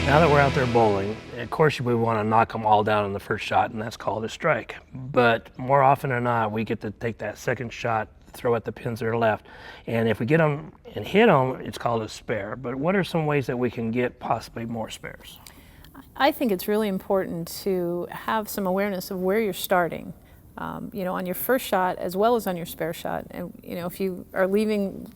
Now that we're out there bowling, of course we want to knock them all down in the first shot, and that's called a strike. But more often than not, we get to take that second shot, throw at the pins that are left. And if we get them and hit them, it's called a spare. But what are some ways that we can get possibly more spares? I think it's really important to have some awareness of where you're starting. On your first shot as well as on your spare shot. And if you are leaving,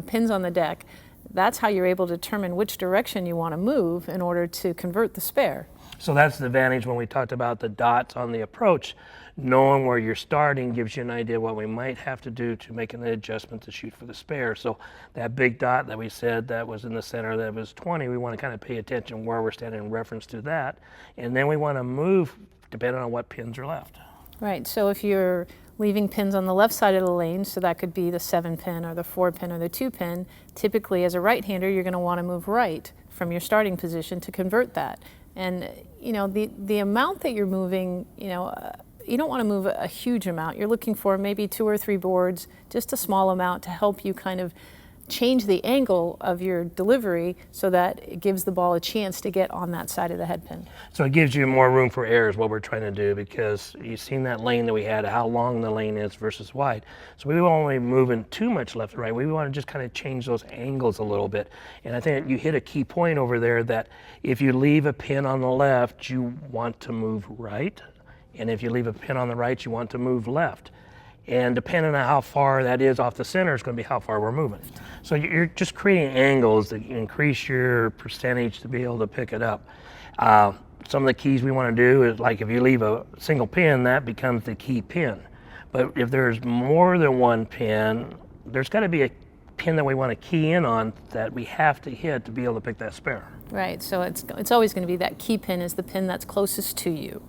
pins on the deck, that's how you're able to determine which direction you want to move in order to convert the spare. So that's the advantage when we talked about the dots on the approach. Knowing where you're starting gives you an idea what we might have to do to make an adjustment to shoot for the spare. So that big dot that we said that was in the center, that was 20, we want to kind of pay attention where we're standing in reference to that. And then we want to move depending on what pins are left. Right, so if you're leaving pins on the left side of the lane, so that could be the 7-pin or the 4-pin or the 2-pin, typically as a right-hander you're going to want to move right from your starting position to convert that. And the amount that you're moving, you don't want to move a huge amount. You're looking for maybe 2 or 3 boards, just a small amount to help you kind of change the angle of your delivery so that it gives the ball a chance to get on that side of the headpin. So it gives you more room for error is what we're trying to do, because you've seen that lane that we had, how long the lane is versus wide. So we won't only moving too much left or right. We want to just kind of change those angles a little bit. And I think you hit a key point over there that if you leave a pin on the left, you want to move right. And if you leave a pin on the right, you want to move left. And depending on how far that is off the center, it's going to be how far we're moving. So you're just creating angles that increase your percentage to be able to pick it up. Some of the keys we want to do is, like, if you leave a single pin, that becomes the key pin. But if there's more than one pin, there's got to be a pin that we want to key in on that we have to hit to be able to pick that spare. Right, so it's always going to be that key pin is the pin that's closest to you.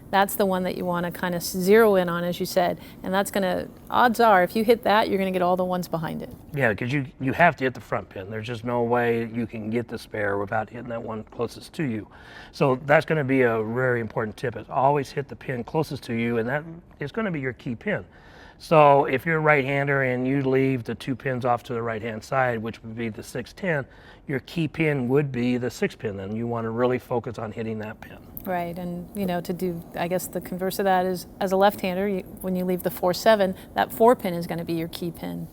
That's the one that you want to kind of zero in on, as you said, and that's going to, odds are, if you hit that, you're going to get all the ones behind it. Yeah, because you have to hit the front pin. There's just no way you can get the spare without hitting that one closest to you. So that's going to be a very important tip, is always hit the pin closest to you, and that is going to be your key pin. So if you're a right-hander and you leave the 2 pins off to the right-hand side, which would be the 6-10, your key pin would be the 6-pin. Then you want to really focus on hitting that pin. Right, and to do, I guess the converse of that is, as a left-hander, when you leave the 4-7, that 4-pin is going to be your key pin.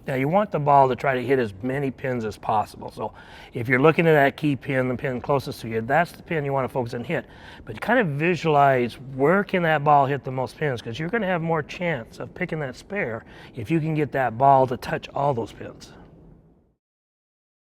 Now you want the ball to try to hit as many pins as possible. So if you're looking at that key pin, the pin closest to you, that's the pin you want to focus and hit. But kind of visualize where can that ball hit the most pins, because you're going to have more chance of picking that spare if you can get that ball to touch all those pins.